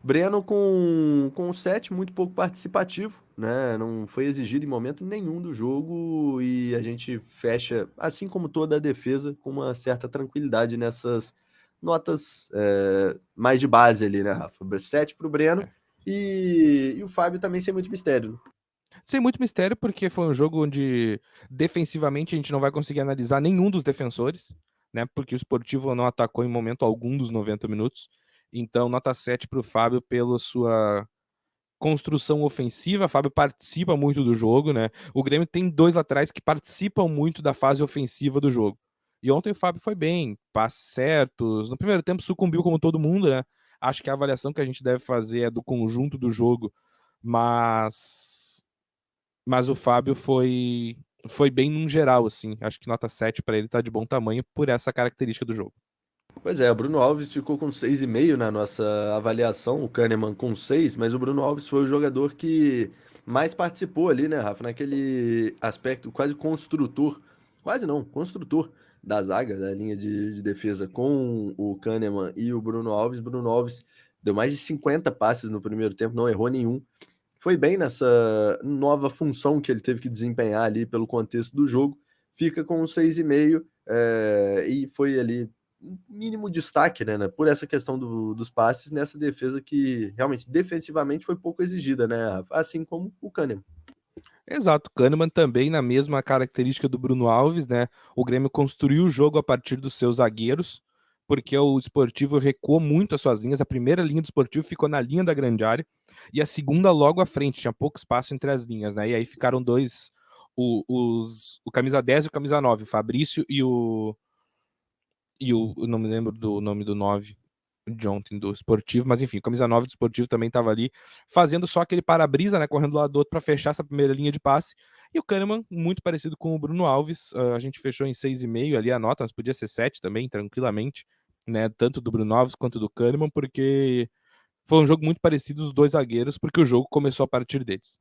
Breno com 7, muito pouco participativo, né? Não foi exigido em momento nenhum do jogo e a gente fecha, assim como toda a defesa, com uma certa tranquilidade nessas notas mais de base ali, né, Rafa? 7 para o Breno É. e o Fábio também sem muito mistério, né? Sem muito mistério, porque foi um jogo onde defensivamente a gente não vai conseguir analisar nenhum dos defensores, né? Porque o Sportivo não atacou em momento algum dos 90 minutos. Então, nota 7 para o Fábio pela sua construção ofensiva. O Fábio participa muito do jogo, né? O Grêmio tem dois laterais que participam muito da fase ofensiva do jogo. E ontem o Fábio foi bem, passes certos. No primeiro tempo sucumbiu como todo mundo, né? Acho que a avaliação que a gente deve fazer é do conjunto do jogo, mas o Fábio foi bem num geral, assim. Acho que nota 7 para ele tá de bom tamanho por essa característica do jogo. Pois é, o Bruno Alves ficou com 6,5 na nossa avaliação, o Kahneman com 6, mas o Bruno Alves foi o jogador que mais participou ali, né, Rafa? Naquele aspecto quase construtor, quase não, construtor da zaga, da linha de defesa com o Kahneman e o Bruno Alves. Bruno Alves deu mais de 50 passes no primeiro tempo, não errou nenhum. Foi bem nessa nova função que ele teve que desempenhar ali pelo contexto do jogo. Fica com um 6,5 e foi ali um mínimo destaque, né, por essa questão dos passes nessa defesa que realmente defensivamente foi pouco exigida, né, assim como o Kahneman. Exato, Kahneman também na mesma característica do Bruno Alves, né? O Grêmio construiu o jogo a partir dos seus zagueiros, porque o Sportivo recuou muito as suas linhas. A primeira linha do Sportivo ficou na linha da grande área e a segunda logo à frente, tinha pouco espaço entre as linhas, né? E aí ficaram dois, o camisa 10 e o camisa 9, o Fabrício e o eu não me lembro do nome do 9 de ontem do Esportivo, mas enfim, o camisa 9 do Esportivo também estava ali, fazendo só aquele para-brisa, né, correndo do lado do outro para fechar essa primeira linha de passe. E o Kahneman, muito parecido com o Bruno Alves, a gente fechou em 6,5 ali a nota, mas podia ser 7 também, tranquilamente, né, tanto do Bruno Alves quanto do Kahneman, porque foi um jogo muito parecido os dois zagueiros, porque o jogo começou a partir deles.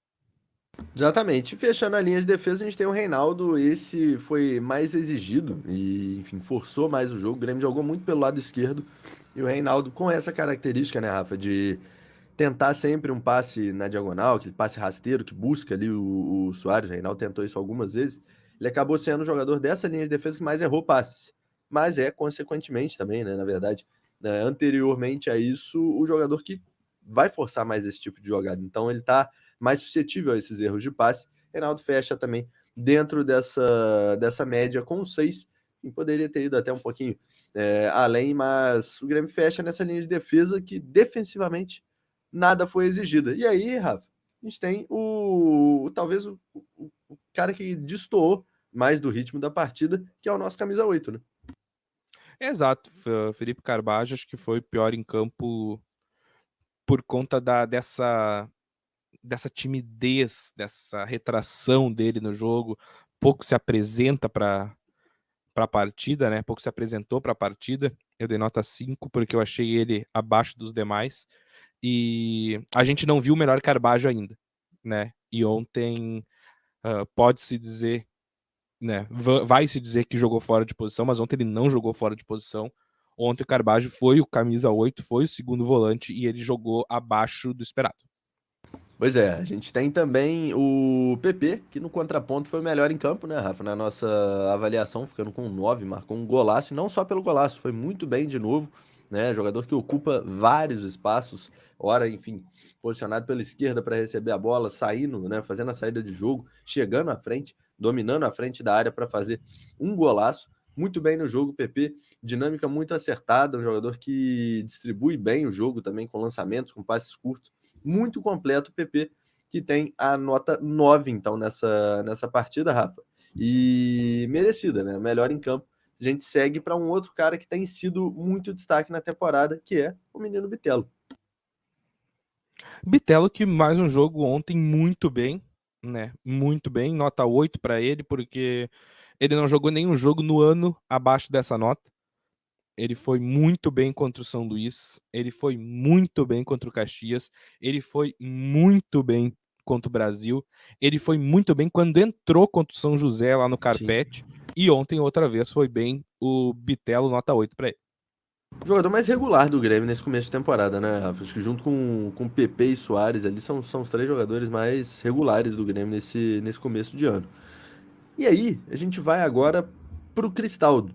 Exatamente. Fechando a linha de defesa, a gente tem o Reinaldo. Esse foi mais exigido e, enfim, forçou mais o jogo. O Grêmio jogou muito pelo lado esquerdo. E o Reinaldo, com essa característica, né, Rafa, de tentar sempre um passe na diagonal, aquele passe rasteiro que busca ali o Suárez. O Reinaldo tentou isso algumas vezes. Ele acabou sendo o jogador dessa linha de defesa que mais errou passes. Mas é, consequentemente, também, né, na verdade, né, anteriormente a isso, o jogador que vai forçar mais esse tipo de jogada. Então ele tá mais suscetível a esses erros de passe. Reinaldo fecha também dentro dessa média com 6, e poderia ter ido até um pouquinho além, mas o Grêmio fecha nessa linha de defesa que defensivamente nada foi exigida. E aí, Rafa, a gente tem talvez o cara que destoou mais do ritmo da partida, que é o nosso camisa 8, né? Exato, Felipe Carbajo acho que foi pior em campo por conta dessa timidez, dessa retração dele no jogo, pouco se apresenta para a partida, né? Pouco se apresentou para a partida. Eu dei nota 5 porque eu achei ele abaixo dos demais e a gente não viu o melhor Carbajo ainda, né? E ontem pode-se dizer, né? Vai se dizer que jogou fora de posição, mas ontem ele não jogou fora de posição. Ontem o Carbajo foi o camisa 8, foi o segundo volante e ele jogou abaixo do esperado. Pois é, a gente tem também o PP, que no contraponto foi o melhor em campo, né, Rafa? Na nossa avaliação, ficando com 9, marcou um golaço, e não só pelo golaço, foi muito bem de novo, né? Jogador que ocupa vários espaços, ora, enfim, posicionado pela esquerda para receber a bola, saindo, né, fazendo a saída de jogo, chegando à frente, dominando a frente da área para fazer um golaço. Muito bem no jogo, PP, dinâmica muito acertada, um jogador que distribui bem o jogo também com lançamentos, com passes curtos, muito completo o PP, que tem a nota 9, então, nessa partida, Rafa. E merecida, né? Melhor em campo. A gente segue para um outro cara que tem sido muito destaque na temporada, que é o menino Bitelo. Bitelo que mais um jogo ontem muito bem, né? Muito bem, nota 8 para ele, porque ele não jogou nenhum jogo no ano abaixo dessa nota. Ele foi muito bem contra o São Luís, ele foi muito bem contra o Caxias, ele foi muito bem contra o Brasil, ele foi muito bem quando entrou contra o São José lá no Sim. Carpete, e ontem outra vez foi bem o Bitelo, nota 8 para ele. O jogador mais regular do Grêmio nesse começo de temporada, né, Rafa? Acho que junto com PP e Soares ali são os três jogadores mais regulares do Grêmio nesse começo de ano. E aí, a gente vai agora pro Cristaldo.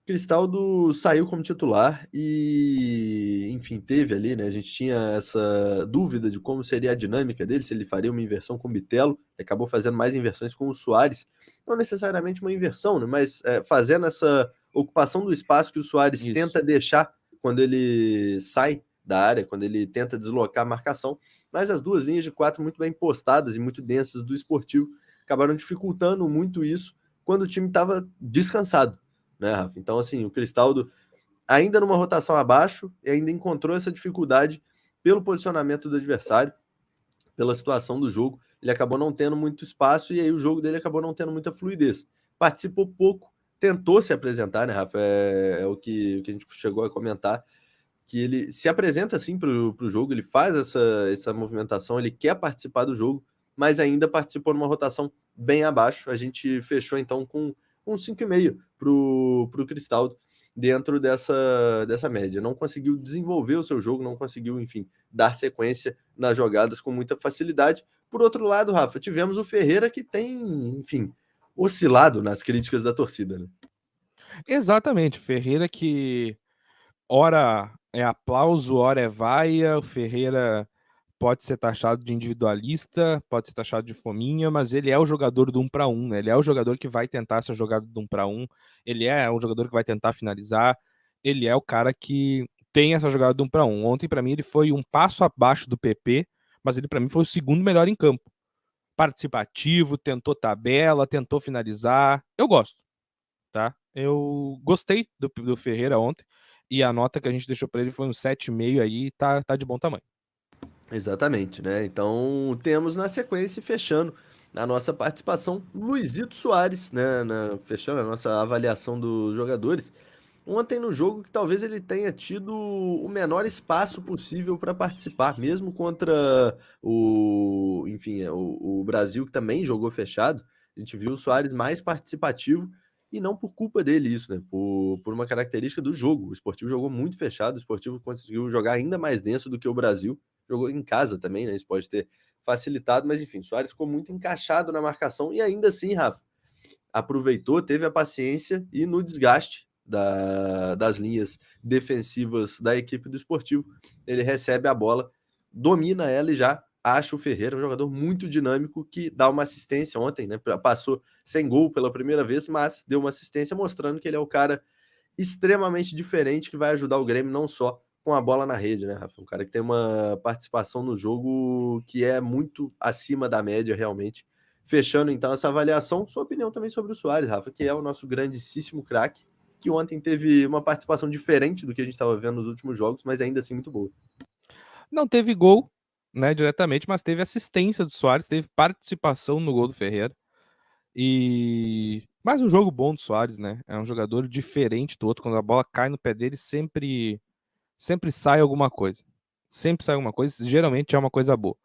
Cristaldo saiu como titular e, enfim, teve ali, né? A gente tinha essa dúvida de como seria a dinâmica dele, se ele faria uma inversão com o Bitelo, que acabou fazendo mais inversões com o Soares. Não necessariamente uma inversão, né? Mas fazendo essa ocupação do espaço que o Soares Isso. tenta deixar quando ele sai da área, quando ele tenta deslocar a marcação. Mas as duas linhas de quatro muito bem postadas e muito densas do Esportivo acabaram dificultando muito isso quando o time estava descansado, né, Rafa? Então, assim, o Cristaldo ainda numa rotação abaixo e ainda encontrou essa dificuldade pelo posicionamento do adversário, pela situação do jogo. Ele acabou não tendo muito espaço e aí o jogo dele acabou não tendo muita fluidez. Participou pouco, tentou se apresentar, né, Rafa? É o que a gente chegou a comentar, que ele se apresenta assim para o jogo, ele faz essa movimentação, ele quer participar do jogo, mas ainda participou numa rotação bem abaixo. A gente fechou então com um 5,5 para o Cristaldo dentro dessa média. Não conseguiu desenvolver o seu jogo, não conseguiu, enfim, dar sequência nas jogadas com muita facilidade. Por outro lado, Rafa, tivemos o Ferreira que tem, enfim, oscilado nas críticas da torcida, né? Exatamente, Ferreira que ora é aplauso, ora é vaia, o Ferreira pode ser taxado de individualista, pode ser taxado de fominha, mas ele é o jogador do 1 para 1, né? Ele é o jogador que vai tentar essa jogada do 1 para 1, ele é o jogador que vai tentar finalizar, ele é o cara que tem essa jogada do 1 para 1. Ontem, para mim, ele foi um passo abaixo do PP, mas ele, para mim, foi o segundo melhor em campo. Participativo, tentou tabela, tentou finalizar. Eu gosto, tá? Eu gostei do Ferreira ontem, e a nota que a gente deixou para ele foi um 7,5 aí, tá de bom tamanho. Exatamente, né? Então temos na sequência, fechando a nossa participação, Luizito Soares, né? Fechando a nossa avaliação dos jogadores. Ontem no jogo que talvez ele tenha tido o menor espaço possível para participar, mesmo contra enfim, o Brasil, que também jogou fechado. A gente viu o Soares mais participativo e não por culpa dele isso, né? Por uma característica do jogo. O Esportivo jogou muito fechado, o Esportivo conseguiu jogar ainda mais denso do que o Brasil. Jogou em casa também, né? Isso pode ter facilitado, mas enfim, o Soares ficou muito encaixado na marcação e ainda assim, Rafa, aproveitou, teve a paciência e no desgaste das linhas defensivas da equipe do Esportivo, ele recebe a bola, domina ela e já acha o Ferreira, um jogador muito dinâmico que dá uma assistência ontem, né? Passou sem gol pela primeira vez, mas deu uma assistência mostrando que ele é o cara extremamente diferente que vai ajudar o Grêmio não só com a bola na rede, né, Rafa? Um cara que tem uma participação no jogo que é muito acima da média, realmente. Fechando então essa avaliação, sua opinião também sobre o Soares, Rafa, que é o nosso grandíssimo craque, que ontem teve uma participação diferente do que a gente estava vendo nos últimos jogos, mas ainda assim muito boa. Não teve gol, né, diretamente, mas teve assistência do Soares, teve participação no gol do Ferreira. E mais um jogo bom do Soares, né? É um jogador diferente do outro. Quando a bola cai no pé dele, sempre sai alguma coisa. Sempre sai alguma coisa. Geralmente é uma coisa boa.